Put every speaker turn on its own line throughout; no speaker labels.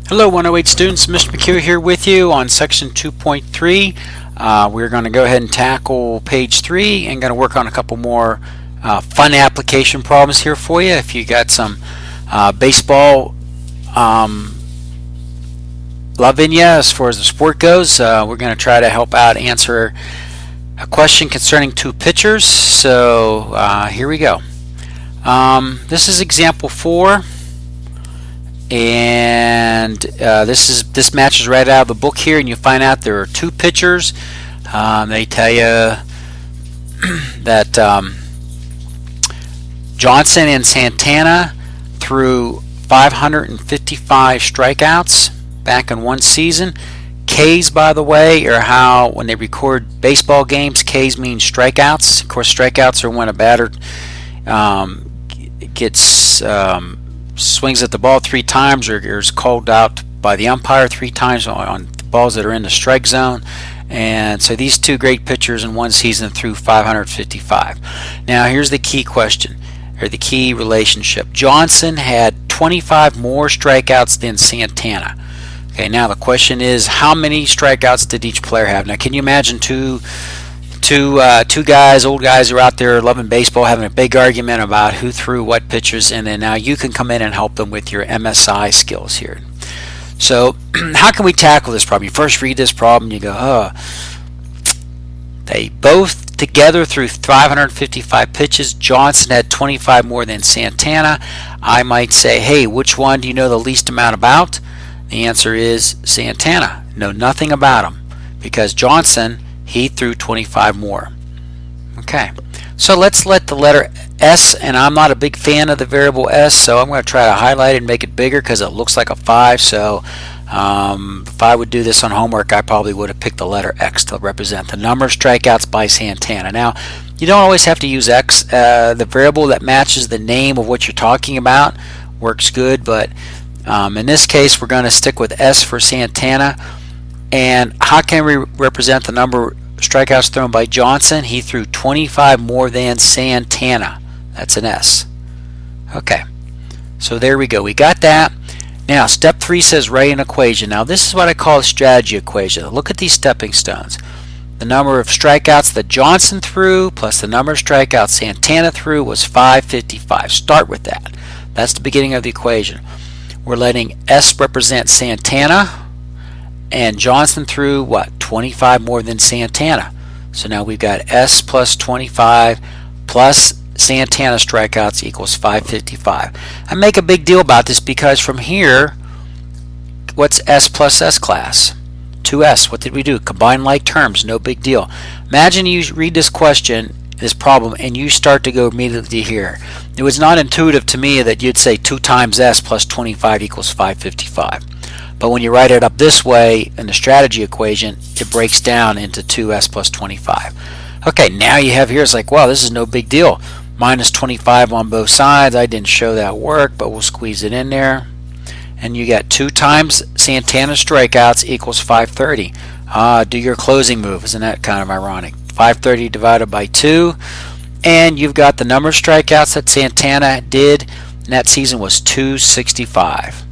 Hello 108 students, Mr. McHugh here with you on section 2.3. We're going to go ahead and tackle page 3 and going to work on a couple more fun application problems here for you. If you got some baseball love in you as far as the sport goes, we're going to try to help out answer a question concerning two pitchers. So here we go. This is example 4. And this matches right out of the book here, and you find out there are two pitchers. They tell you that Johnson and Santana threw 555 strikeouts back in one season. Ks, by the way, are how when they record baseball games, Ks means strikeouts. Of course, strikeouts are when a batter gets swings at the ball 3 times or is called out by the umpire 3 times on the balls that are in the strike zone. And so these two great pitchers in one season threw 555. Now here's the key question, or the key relationship. Johnson had 25 more strikeouts than Santana. Okay, now the question is, how many strikeouts did each player have? Now can you imagine two guys, old guys who are out there loving baseball, having a big argument about who threw what pitches, and then now you can come in and help them with your MSI skills here. So how can we tackle this problem? You first read this problem, you go, they both together threw 555 pitches. Johnson had 25 more than Santana. I might say, hey, which one do you know the least amount about? The answer is Santana. Know nothing about him, because Johnson, he threw 25 more. Okay, so let's let the letter S, and I'm not a big fan of the variable S, so I'm going to try to highlight it and make it bigger because it looks like a 5. So if I would do this on homework, I probably would have picked the letter X to represent the number of strikeouts by Santana. Now, you don't always have to use X. The variable that matches the name of what you're talking about works good, but in this case, we're going to stick with S for Santana. And how can we represent the number of strikeouts thrown by Johnson? He threw 25 more than Santana. That's an S. Okay, so there we go. We got that. Now, step 3 says write an equation. Now, this is what I call a strategy equation. Look at these stepping stones. The number of strikeouts that Johnson threw plus the number of strikeouts Santana threw was 555. Start with that. That's the beginning of the equation. We're letting S represent Santana. And Johnson threw, what, 25 more than Santana. So now we've got S plus 25 plus Santana strikeouts equals 555. I make a big deal about this because from here, what's S plus S class? 2S. What did we do? Combine like terms. No big deal. Imagine you read this question, this problem, and you start to go immediately here. It was not intuitive to me that you'd say 2 times S plus 25 equals 555. But when you write it up this way in the strategy equation, it breaks down into 2S plus 25. Okay, now you have here, it's like, wow, this is no big deal. Minus 25 on both sides. I didn't show that work, but we'll squeeze it in there. And you got 2 times Santana strikeouts equals 530. Do your closing move. Isn't that kind of ironic? 530 divided by 2. And you've got the number of strikeouts that Santana did in that season was 265.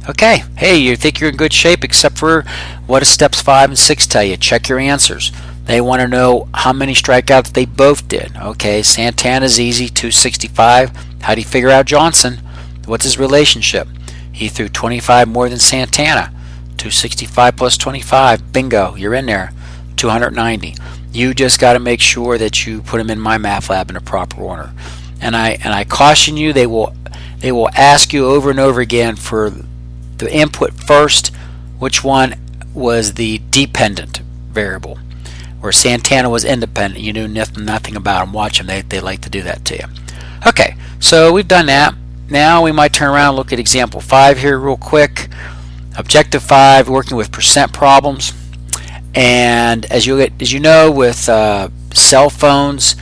Okay, hey, you think you're in good shape except for what does steps 5 and 6 tell you? Check your answers. They want to know how many strikeouts they both did. Okay, Santana's easy, 265. How do you figure out Johnson? What's his relationship? He threw 25 more than Santana. 265 plus 25, bingo, you're in there. 290. You just got to make sure that you put them in my math lab in a proper order. And I caution you, they will ask you over and over again for the input first, which one was the dependent variable, where Santana was independent. You knew nothing about him. Watch them. They like to do that to you. Okay, so we've done that. Now we might turn around and look at example 5 here real quick. Objective 5, working with percent problems. And as you know, with cell phones,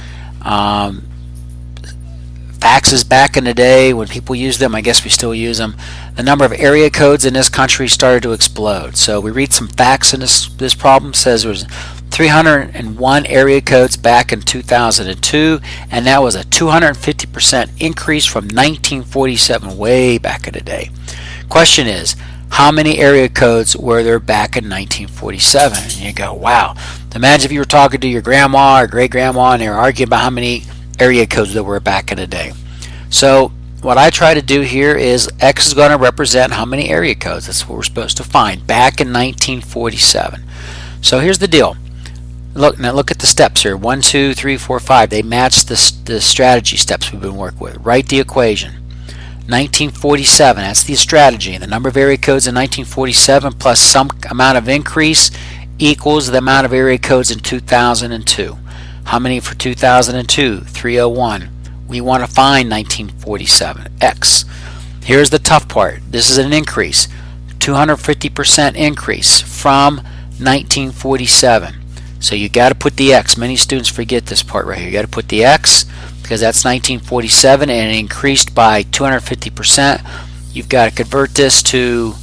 faxes back in the day when people used them, I guess we still use them, the number of area codes in this country started to explode. So we read some facts in this problem. It says there was 301 area codes back in 2002, and that was a 250% increase from 1947, way back in the day. Question is, how many area codes were there back in 1947? And you go, wow. Imagine if you were talking to your grandma or great grandma and they were arguing about how many area codes there were back in the day. So what I try to do here is X is going to represent how many area codes. That's what we're supposed to find back in 1947. So here's the deal. Look at the steps here. 1, 2, 3, 4, 5. They match the strategy steps we've been working with. Write the equation. 1947, that's the strategy. The number of area codes in 1947 plus some amount of increase equals the amount of area codes in 2002. How many for 2002? 301. We want to find 1947, X. Here's the tough part. This is an increase, 250% increase from 1947. So you got to put the X. Many students forget this part right here. You got to put the X because that's 1947 and it increased by 250%. You've got to convert this to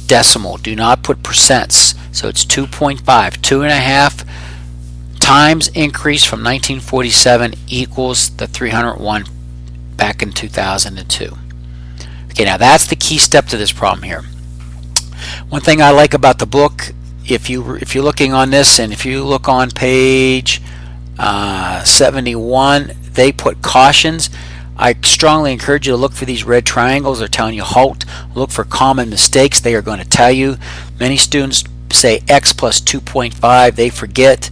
decimal. Do not put percents. So it's 2.5, 2.5 times increase from 1947 equals the 301 back in 2002. Okay, now that's the key step to this problem here. One thing I like about the book, if you're looking on this, and if you look on page 71, they put cautions. I strongly encourage you to look for these red triangles. They're telling you halt. Look for common mistakes. They are going to tell you. Many students say X plus 2.5. They forget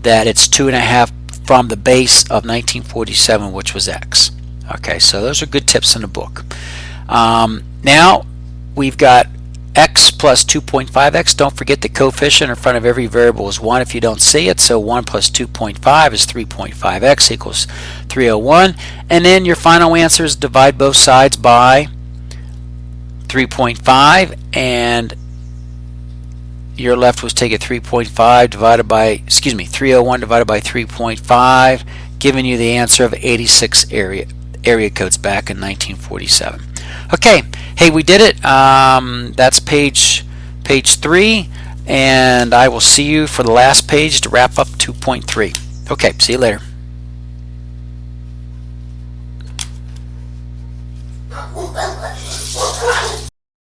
that it's 2.5 from the base of 1947, which was X. Okay, so those are good tips in the book. Now we've got X plus 2.5x. Don't forget the coefficient in front of every variable is 1 if you don't see it. So 1 plus 2.5 is 3.5x equals 301. And then your final answer is divide both sides by 3.5, and your left was take a 3.5 divided by, 301 divided by 3.5, giving you the answer of 86 area codes back in 1947. Okay, hey, we did it. That's page 3, and I will see you for the last page to wrap up 2.3. Okay, see you later.